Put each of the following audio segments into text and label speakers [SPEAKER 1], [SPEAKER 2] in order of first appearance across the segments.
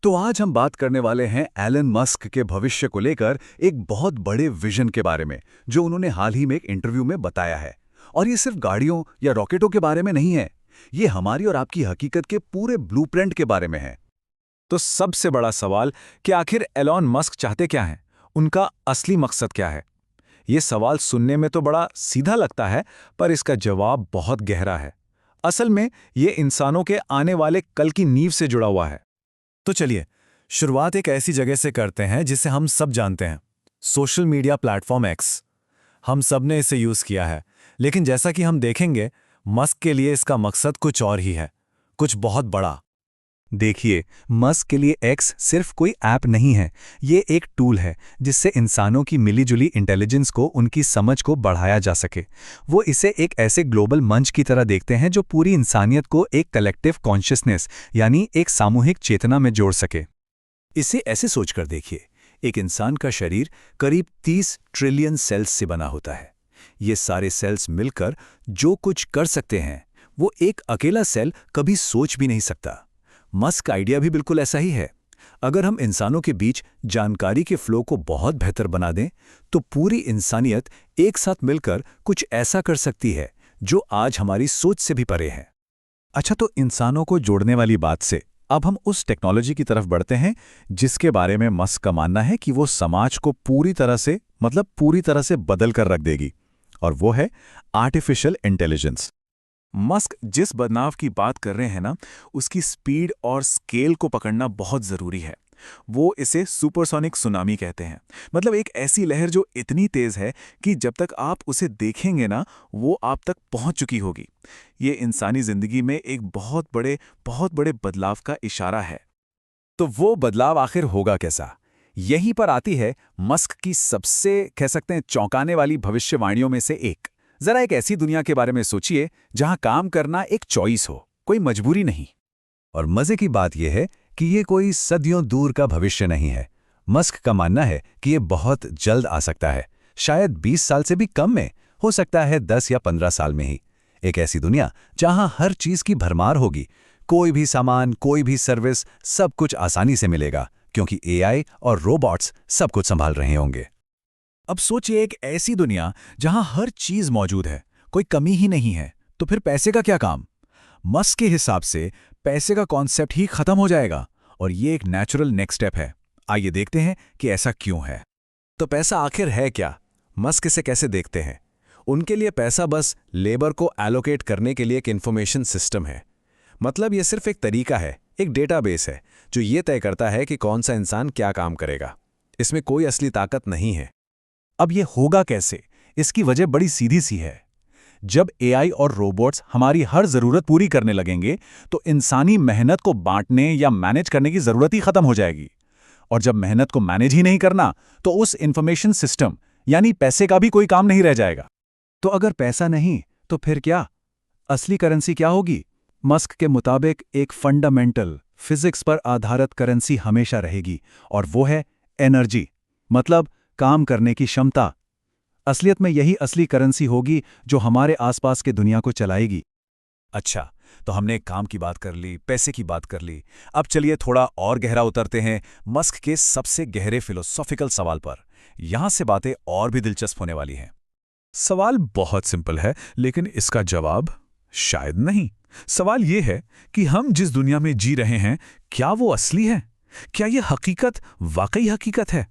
[SPEAKER 1] तो आज हम बात करने वाले हैं एलन मस्क के भविष्य को लेकर एक बहुत बड़े विजन के बारे में, जो उन्होंने हाल ही में एक इंटरव्यू में बताया है। और ये सिर्फ गाड़ियों या रॉकेटों के बारे में नहीं है, ये हमारी और आपकी हकीकत के पूरे ब्लूप्रिंट के बारे में है।
[SPEAKER 2] तो सबसे बड़ा सवाल कि आखिर एलॉन मस्क चाहते क्या हैं? उनका असली मकसद क्या है? ये सवाल सुनने में तो बड़ा सीधा लगता है, पर इसका जवाब बहुत गहरा है। असल में ये इंसानों के आने वाले कल की नींव से जुड़ा हुआ है।
[SPEAKER 3] तो चलिए शुरुआत एक ऐसी जगह से करते हैं जिसे हम सब जानते हैं, सोशल मीडिया प्लेटफॉर्म एक्स। हम सब ने इसे यूज़ किया है, लेकिन जैसा कि हम देखेंगे, मस्क के लिए इसका मकसद कुछ और ही है, कुछ बहुत बड़ा।
[SPEAKER 1] देखिए, मस्क के लिए एक्स सिर्फ कोई ऐप नहीं है, ये एक टूल है जिससे इंसानों की मिलीजुली इंटेलिजेंस को, उनकी समझ को बढ़ाया जा सके। वो इसे एक ऐसे ग्लोबल मंच की तरह देखते हैं जो पूरी इंसानियत को एक कलेक्टिव कॉन्शियसनेस यानी एक सामूहिक चेतना में जोड़ सके। इसे ऐसे सोचकर देखिए, एक इंसान का शरीर करीब 30 ट्रिलियन सेल्स से बना होता है। ये सारे सेल्स मिलकर जो कुछ कर सकते हैं, वो एक अकेला सेल कभी सोच भी नहीं सकता। मस्क आइडिया भी बिल्कुल ऐसा ही है। अगर हम इंसानों के बीच जानकारी के फ्लो को बहुत बेहतर बना दें, तो पूरी इंसानियत एक साथ मिलकर कुछ ऐसा कर सकती है जो आज हमारी सोच से भी परे है।
[SPEAKER 3] अच्छा, तो इंसानों को जोड़ने वाली बात से अब हम उस टेक्नोलॉजी की तरफ बढ़ते हैं जिसके बारे में मस्क का मानना है कि वो समाज को पूरी तरह से बदल कर रख देगी, और वो है आर्टिफिशियल इंटेलिजेंस। मस्क जिस बदलाव की बात कर रहे हैं ना, उसकी स्पीड और स्केल को पकड़ना बहुत ज़रूरी है। वो इसे सुपरसोनिक सुनामी कहते हैं। मतलब एक ऐसी लहर जो इतनी तेज़ है कि जब तक आप उसे देखेंगे ना, वो आप तक पहुंच चुकी होगी। ये इंसानी ज़िंदगी में एक बहुत बड़े बदलाव का इशारा है। तो वो बदलाव आखिर होगा कैसा? यहीं पर आती है मस्क की सबसे, कह सकते हैं, चौंकाने वाली भविष्यवाणियों में से एक। जरा एक ऐसी दुनिया के बारे में सोचिए जहां काम करना एक चॉइस हो, कोई मजबूरी नहीं।
[SPEAKER 1] और मजे की बात यह है कि ये कोई सदियों दूर का भविष्य नहीं है। मस्क का मानना है कि ये बहुत जल्द आ सकता है, शायद 20 साल से भी कम में, हो सकता है 10 या 15 साल में ही। एक ऐसी दुनिया जहां हर चीज की भरमार होगी, कोई भी सामान, कोई भी सर्विस, सब कुछ आसानी से मिलेगा, क्योंकि एआई और रोबोट्स सब कुछ संभाल रहे होंगे।
[SPEAKER 3] अब सोचिए एक ऐसी दुनिया जहां हर चीज मौजूद है, कोई कमी ही नहीं है, तो फिर पैसे का क्या काम? मस्क के हिसाब से पैसे का कॉन्सेप्ट ही खत्म हो जाएगा, और ये एक नेचुरल नेक्स्ट स्टेप है। आइए देखते हैं कि ऐसा क्यों है। तो पैसा आखिर है क्या? मस्क इसे कैसे देखते हैं? उनके लिए पैसा बस लेबर को एलोकेट करने के लिए एक इंफॉर्मेशन सिस्टम है। मतलब ये सिर्फ एक तरीका है, एक डेटाबेस है जो ये तय करता है कि कौन सा इंसान क्या काम करेगा। इसमें कोई असली ताकत नहीं है। अब ये होगा कैसे? इसकी वजह बड़ी सीधी सी है। जब एआई और रोबोट्स हमारी हर जरूरत पूरी करने लगेंगे, तो इंसानी मेहनत को बांटने या मैनेज करने की जरूरत ही खत्म हो जाएगी। और जब मेहनत को मैनेज ही नहीं करना, तो उस इंफॉर्मेशन सिस्टम यानी पैसे का भी कोई काम नहीं रह जाएगा। तो अगर पैसा नहीं, तो फिर क्या? असली करेंसी क्या होगी? मस्क के मुताबिक एक फंडामेंटल फिजिक्स पर आधारित करेंसी हमेशा रहेगी, और वो है एनर्जी, मतलब काम करने की क्षमता। असलियत में यही असली करेंसी होगी जो हमारे आसपास के दुनिया को चलाएगी। अच्छा, तो हमने एक काम की बात कर ली, पैसे की बात कर ली। अब चलिए थोड़ा और गहरा उतरते हैं मस्क के सबसे गहरे फिलोसॉफिकल सवाल पर। यहां से बातें और भी दिलचस्प होने वाली हैं। सवाल बहुत सिंपल है, लेकिन इसका जवाब शायद नहीं। सवाल यह है कि हम जिस दुनिया में जी रहे हैं, क्या वो असली है? क्या यह हकीकत वाकई हकीकत है?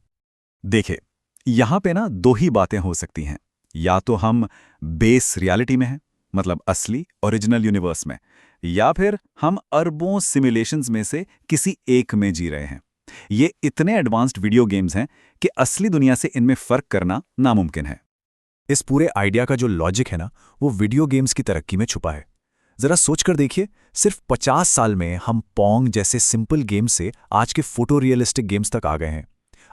[SPEAKER 3] देखिए, यहां पे ना दो ही बातें हो सकती हैं। या तो हम बेस रियलिटी में हैं, मतलब असली ओरिजिनल यूनिवर्स में, या फिर हम अरबों सिमुलेशंस में से किसी एक में जी रहे हैं। ये इतने एडवांस्ड वीडियो गेम्स हैं कि असली दुनिया से इनमें फर्क करना नामुमकिन है। इस पूरे आइडिया का जो लॉजिक है ना, वो वीडियो गेम्स की तरक्की में छुपा है। जरा सोचकर देखिए, सिर्फ 50 साल में हम पोंग जैसे सिंपल गेम से आज के फोटो रियलिस्टिक गेम्स तक आ गए हैं।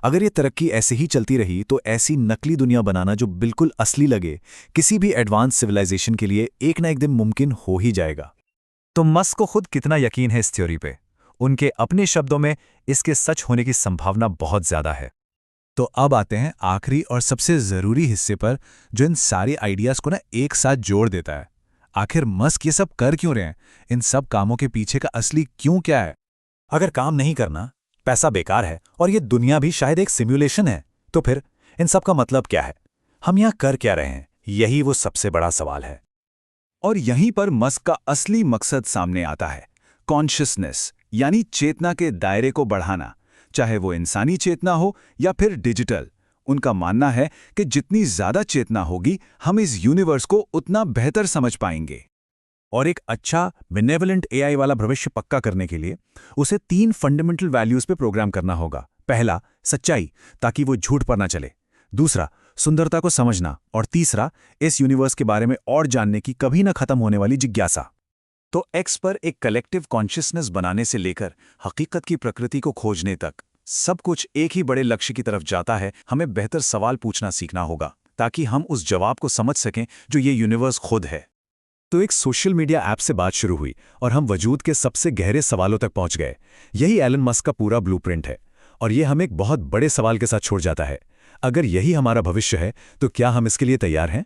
[SPEAKER 3] अगर ये तरक्की ऐसे ही चलती रही, तो ऐसी नकली दुनिया बनाना जो बिल्कुल असली लगे, किसी भी एडवांस सिविलाइजेशन के लिए एक ना एक दिन मुमकिन हो ही जाएगा। तो मस्क को खुद कितना यकीन है इस थ्योरी पे? उनके अपने शब्दों में इसके सच होने की संभावना बहुत ज्यादा है। तो अब आते हैं आखिरी और सबसे जरूरी हिस्से पर, जो इन सारे आइडियाज को ना एक साथ जोड़ देता है। आखिर मस्क ये सब कर क्यों रहे हैं? इन सब कामों के पीछे का असली क्यों क्या है? अगर काम नहीं करना,
[SPEAKER 1] पैसा बेकार है और ये दुनिया भी शायद एक सिम्युलेशन है। तो फिर इन सब का मतलब क्या है? हम यहाँ कर क्या रहे हैं? यही वो सबसे बड़ा सवाल है।
[SPEAKER 2] और यहीं पर मस्क का असली मकसद सामने आता है, कॉन्शियसनेस, यानी चेतना के दायरे को बढ़ाना, चाहे वो इंसानी चेतना हो या फिर डिजिटल। उनका मानना है कि जितनी ज्यादा चेतना होगी, हम इस यूनिवर्स को उतना बेहतर समझ पाएंगे।
[SPEAKER 3] और एक अच्छा बेनेवलेंट एआई वाला भविष्य पक्का करने के लिए उसे 3 फंडामेंटल वैल्यूज पे प्रोग्राम करना होगा। पहला, सच्चाई, ताकि वो झूठ पर ना चले। दूसरा, सुंदरता को समझना। और तीसरा, इस यूनिवर्स के बारे में और जानने की कभी ना खत्म होने वाली जिज्ञासा।
[SPEAKER 2] तो एक्स पर एक कलेक्टिव कॉन्शियसनेस बनाने से लेकर हकीकत की प्रकृति को खोजने तक सब कुछ एक ही बड़े लक्ष्य की तरफ जाता है। हमें बेहतर सवाल पूछना सीखना होगा ताकि हम उस जवाब को समझ सकें जो ये यूनिवर्स खुद है।
[SPEAKER 3] तो एक सोशल मीडिया ऐप से बात शुरू हुई और हम वजूद के सबसे गहरे सवालों तक पहुंच गए। यही एलन मस्क का पूरा ब्लूप्रिंट है और ये हमें एक बहुत बड़े सवाल के साथ छोड़ जाता है। अगर यही हमारा भविष्य है तो क्या हम इसके लिए तैयार हैं?